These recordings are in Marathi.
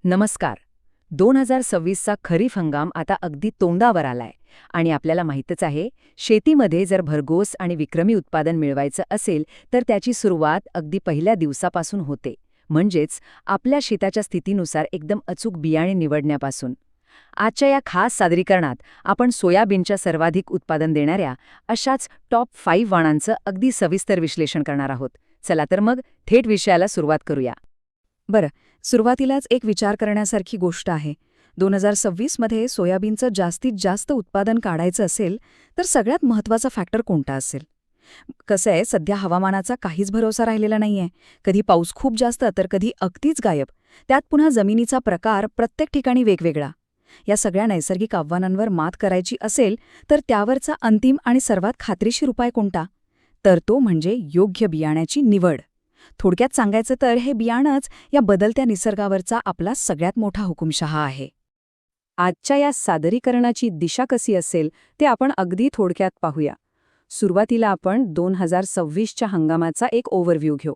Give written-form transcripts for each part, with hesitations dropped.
नमस्कार. 2026चा खरीप हंगाम आता अगदी तोंडावर आलाय आणि आपल्याला माहीतच आहे, शेतीमध्ये जर भरघोस आणि विक्रमी उत्पादन मिळवायचं असेल तर त्याची सुरुवात अगदी पहिल्या दिवसापासून होते. म्हणजेच आपल्या शेताच्या स्थितीनुसार एकदम अचूक बियाणे निवडण्यापासून. आजच्या या खास सादरीकरणात आपण सोयाबीनच्या सर्वाधिक उत्पादन देणाऱ्या अशाच टॉप 5 वाणांचं अगदी सविस्तर विश्लेषण करणार आहोत. चला तर मग थेट विषयाला सुरुवात करूया. बरं, सुरुवातीलाच एक विचार करण्यासारखी गोष्ट आहे. 2026 मध्ये सोयाबीनचं जास्तीत जास्त उत्पादन काढायचं असेल तर सगळ्यात महत्त्वाचा फॅक्टर कोणता असेल? कसं आहे, सध्या हवामानाचा काहीच भरोसा राहिलेला नाहीये. कधी पाऊस खूप जास्त तर कधी अगदीच गायब. त्यात पुन्हा जमिनीचा प्रकार प्रत्येक ठिकाणी वेगवेगळा. या सगळ्या नैसर्गिक आव्हानांवर मात करायची असेल तर त्यावरचा अंतिम आणि सर्वात खात्रीशीर उपाय कोणता? तर तो म्हणजे योग्य बियाण्याची निवड. थोडक्यात सांगायचं तर हे बियाणंच या बदलत्या निसर्गावरचा आपला सगळ्यात मोठा हुकुमशहा आहे. आजच्या या सादरीकरणाची दिशा कशी असेल ते आपण अगदी थोडक्यात पाहूया. सुरुवातीला आपण 2026च्या हंगामाचा एक ओव्हरव्ह्यू घेऊ.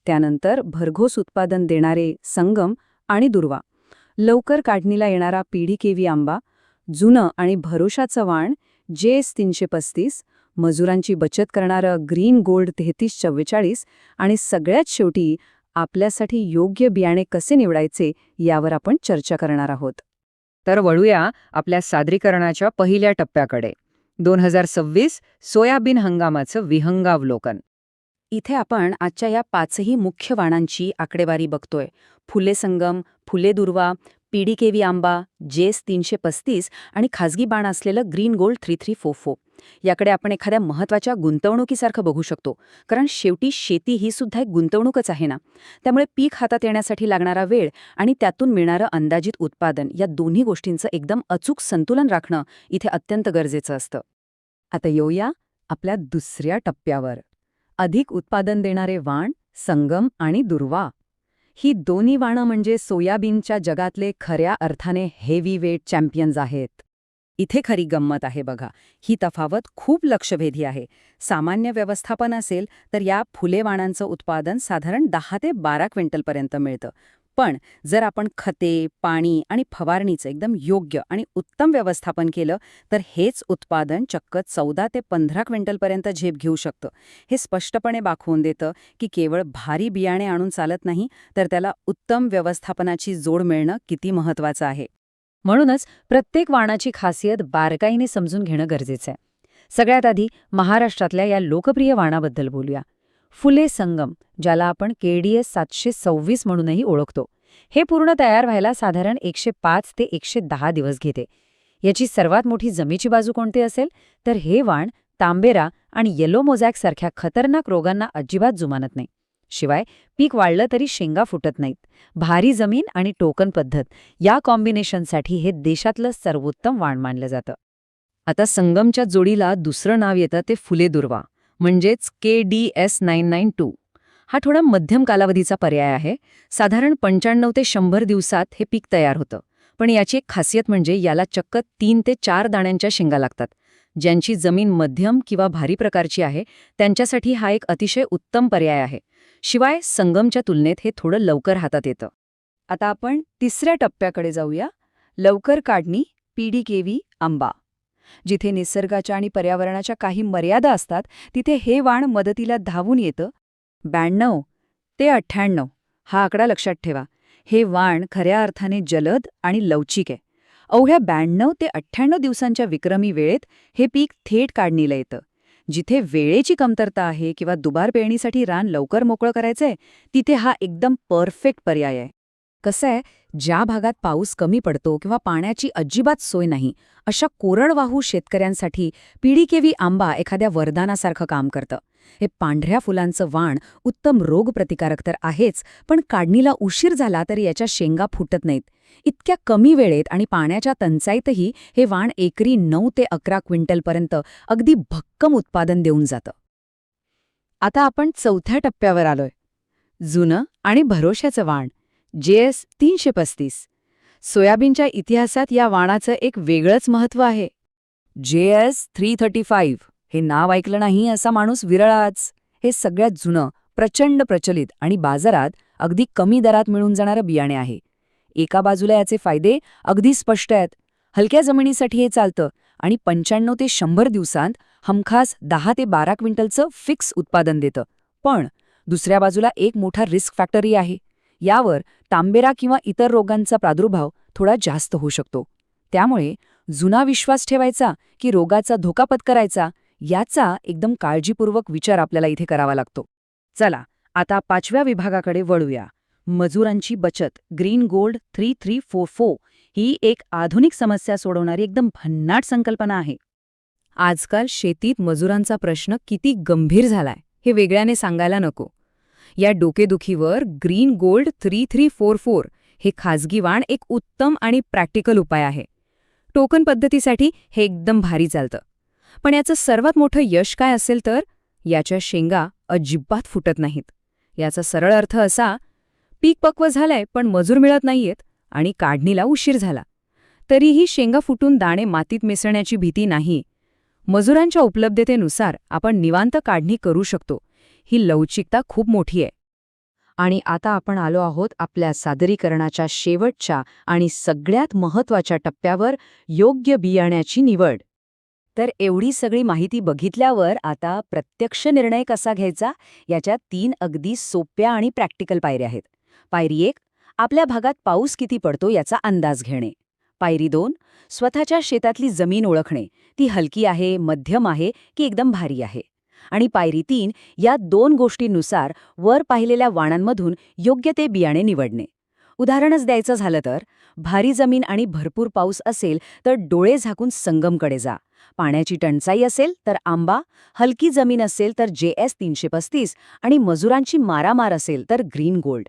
त्यानंतर भरघोस उत्पादन देणारे संगम आणि दुर्वा, लवकर काढणीला येणारा पीडीकेव्ही आंबा, जुनं आणि भरोशाचं वाण JS 335, मजुरांची बचत करणारं ग्रीन गोल्ड 3344 आणि सगळ्यात शेवटी आपल्यासाठी योग्य बियाणे कसे निवडायचे यावर आपण चर्चा करणार आहोत. तर वळूया आपल्या सादरीकरणाच्या पहिल्या टप्प्याकडे. 2026 सोयाबीन हंगामाचं विहंगावलोकन. इथे आपण आजच्या या 5ही मुख्य वाणांची आकडेवारी बघतोय. फुले संगम, फुले दुर्वा, पीडीकेव्ही आंबा, JS 335 आणि खाजगी बाण असलेलं ग्रीन गोल्ड 3344. याकडे आपण एखाद्या महत्त्वाच्या गुंतवणुकीसारखं बघू शकतो, कारण शेवटी शेती ही सुद्धा एक गुंतवणूकच आहे ना. त्यामुळे पीक हातात येण्यासाठी लागणारा वेळ आणि त्यातून मिळणारं अंदाजित उत्पादन या दोन्ही गोष्टींचं एकदम अचूक संतुलन राखणं इथे अत्यंत गरजेचं असतं. आता येऊया आपल्या दुसऱ्या टप्प्यावर. अधिक उत्पादन देणारे वाण, संगम आणि दुर्वा. ही दोन्ही वाणं म्हणजे सोयाबीनच्या जगातले खऱ्या अर्थाने हेवी वेट चॅम्पियन्स आहेत. इथे खरी गंमत आहे बघा. ही तफावत खूप लक्षवेधी आहे. सामान्य व्यवस्थापन असेल तर या फुले वाणांचं उत्पादन साधारण 10 ते 12 क्विंटलपर्यंत मिळतं. पण जर आपण खते, पाणी आणि फवारणीचं एकदम योग्य आणि उत्तम व्यवस्थापन केलं तर हेच उत्पादन चक्क 14 ते 15 क्विंटलपर्यंत झेप घेऊ शकतं. हे स्पष्टपणे दाखवून देतं की केवळ भारी बियाणे आणून चालत नाही, तर त्याला उत्तम व्यवस्थापनाची जोड मिळणं किती महत्त्वाचं आहे. म्हणूनच प्रत्येक वाणाची खासियत बारकाईने समजून घेणं गरजेचं आहे. सगळ्यात आधी महाराष्ट्रातल्या या लोकप्रिय वाणाबद्दल बोलूया. फुले संगम, ज्याला आपण KDS 726 म्हणूनही ओळखतो. हे पूर्ण तयार व्हायला साधारण 105 ते 110 दिवस घेते. याची सर्वात मोठी जमेची बाजू कोणती असेल तर हे वाण तांबेरा आणि येलो मोझॅक सारख्या खतरनाक रोगांना अजिबात जुमानत नाही. शिवाय पीक वाढलं तरी शेंगा फुटत नाहीत. भारी जमीन आणि टोकन पद्धत या कॉम्बिनेशनसाठी हे देशातलं सर्वोत्तम वाण मानलं जातं. आता संगमच्या जोडीला दुसरं नाव येतं ते फुले दुर्वा, म्हणजेच KDS 992. हा थोडा मध्यम कालावधीचा पर्याय आहे. साधारण 95 ते 100 दिवसात हे पीक तयार होतं. पण याची एक खासियत म्हणजे याला चक्क 3 ते 4 दाण्यांच्या शेंगा लागतात. ज्यांची जमीन मध्यम किंवा भारी प्रकारची आहे त्यांच्यासाठी हा एक अतिशय उत्तम पर्याय आहे. शिवाय संगमच्या तुलनेत हे थोडं लवकर हातात येतं. आता आपण तिसऱ्या टप्प्याकडे जाऊया. लवकर काढणी, पीडीकेव्ही आंबा. जिथे निसर्गाच्या आणि पर्यावरणाच्या काही मर्यादा असतात तिथे हे वाण मदतीला धावून येतं. 92 ते 98 हा आकडा लक्षात ठेवा. हे वाण खऱ्या अर्थाने जलद आणि लवचिक आहे. अवघ्या 92 ते 98 दिवसांच्या विक्रमी वेळेत हे पीक थेट काढणीला येतं. जिथे वेळेची कमतरता आहे किंवा दुबार पेरणीसाठी रान लवकर मोकळं करायचंय तिथे हा एकदम परफेक्ट पर्याय आहे. कसं आहे, ज्या भागात पाऊस कमी पडतो किंवा पाण्याची अजिबात सोय नाही अशा कोरडवाहू शेतकऱ्यांसाठी पीडीकेव्ही आंबा एखाद्या वरदानासारखं काम करतं. हे पांढऱ्या फुलांचं वाण उत्तम रोगप्रतिकारक तर आहेच, पण काढणीला उशीर झाला तरी याच्या शेंगा फुटत नाहीत. इतक्या कमी वेळेत आणि पाण्याच्या टंचाईतही हे वाण एकरी 9 ते 11 क्विंटलपर्यंत अगदी भक्कम उत्पादन देऊन जातं. आता आपण चौथ्या टप्प्यावर आलोय. जुनं आणि भरोशाचं वाण, JS 335. सोयाबीनच्या इतिहासात या वाणाचं एक वेगळंच महत्त्व आहे. JS 335 हे नाव ऐकलं नाही असा माणूस विरळाच. हे सगळ्यात जुनं, प्रचंड प्रचलित आणि बाजारात अगदी कमी दरात मिळून जाणारं बियाणे आहे. एका बाजूला याचे फायदे अगदी स्पष्ट आहेत. हलक्या जमिनीसाठी हे चालतं आणि 95 ते 100 दिवसांत हमखास 10 ते 12 क्विंटलचं फिक्स उत्पादन देतं. पण दुसऱ्या बाजूला एक मोठा रिस्क फॅक्टरही आहे. यावर तांबेरा किंवा इतर रोगांचा प्रादुर्भाव थोडा जास्त होऊ शकतो. त्यामुळे जुना विश्वास ठेवायचा की रोगाचा धोका पत्करायचा याचा एकदम काळजीपूर्वक विचार आपल्याला इथे करावा लागतो. चला आता 5व्या विभागाकडे वळूया. मजुरांची बचत. ग्रीन गोल्ड 3344 ही एक आधुनिक समस्या सोडवणारी एकदम भन्नाट संकल्पना आहे. आजकाल शेतीत मजुरांचा प्रश्न किती गंभीर झालाय हे वेगळ्याने सांगायला नको. या डोकेदुखीवर ग्रीन गोल्ड 3344 हे खाजगी वाण एक उत्तम आणि प्रॅक्टिकल उपाय आहे. टोकन पद्धतीसाठी हे एकदम भारी चालतं. पण याचं सर्वात मोठं यश काय असेल तर याच्या शेंगा अजिबात फुटत नाहीत. याचा सरळ अर्थ असा, पीक पक्व झालंय पण मजूर मिळत नाहीयेत आणि काढणीला उशीर झाला तरीही शेंगा फुटून दाणे मातीत मिसळण्याची भीती नाही. मजुरांच्या उपलब्धतेनुसार आपण निवांत काढणी करू शकतो. ही लवचिकता खूप मोठी आहे. आणि आता आपण आलो आहोत आपल्या सादरीकरणाच्या शेवटच्या आणि सगळ्यात महत्त्वाच्या टप्प्यावर, योग्य बियाण्याची निवड. तर एवढी सगळी माहिती बघितल्यावर आता प्रत्यक्ष निर्णय कसा घ्यायचा याच्या 3 अगदी सोप्या आणि प्रॅक्टिकल पायऱ्या आहेत. पायरी 1, आपल्या भागात पाऊस किती पडतो याचा अंदाज घेणे. पायरी 2, स्वतःच्या शेतातली जमीन ओळखणे, ती हलकी आहे, मध्यम आहे की एकदम भारी आहे. आणि पायरी 3, या 2 गोष्टींनुसार वर पाहिलेल्या वाणांमधून योग्य ते बियाणे निवडणे. उदाहरणच द्यायचं झालं तर, भारी जमीन आणि भरपूर पाऊस असेल तर डोळे झाकून संगमकडे जा. पाण्याची टंचाई असेल तर आंबा, हलकी जमीन असेल तर JS 335 आणि मजुरांची मारामार असेल तर ग्रीन गोल्ड.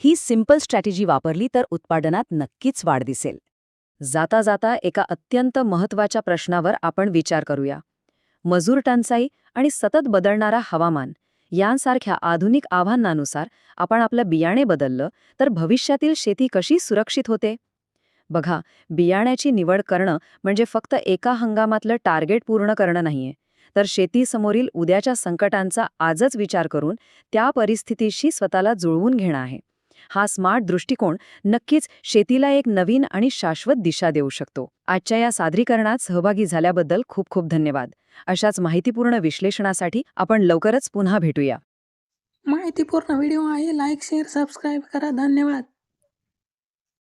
ही सिंपल स्ट्रॅटेजी वापरली तर उत्पादनात नक्कीच वाढ दिसेल. जाता जाता एका अत्यंत महत्त्वाच्या प्रश्नावर आपण विचार करूया. मजूर टंचाई आणि सतत बदलणारा हवामान यांसारख्या आधुनिक आव्हानांनुसार आपण आपलं बियाणे बदललं तर भविष्यातील शेती कशी सुरक्षित होते? बघा, बियाण्याची निवड करणं म्हणजे फक्त एका हंगामातलं टार्गेट पूर्ण करणं नाहीये, तर शेतीसमोरील उद्याच्या संकटांचा आजच विचार करून त्या परिस्थितीशी स्वतःला जुळवून घेणं आहे. हा स्मार्ट दृष्टिकोन नक्कीच शेतीला एक नवीन आणि शाश्वत दिशा देऊ शकतो. आजच्या या सादरीकरणात सहभागी झाल्याबद्दल खूप खूप धन्यवाद. अशाच माहितीपूर्ण विश्लेषणासाठी आपण लवकरच पुन्हा भेटूया. माहितीपूर्ण व्हिडिओ आहे. लाईक, शेअर, सबस्क्राईब करा. धन्यवाद.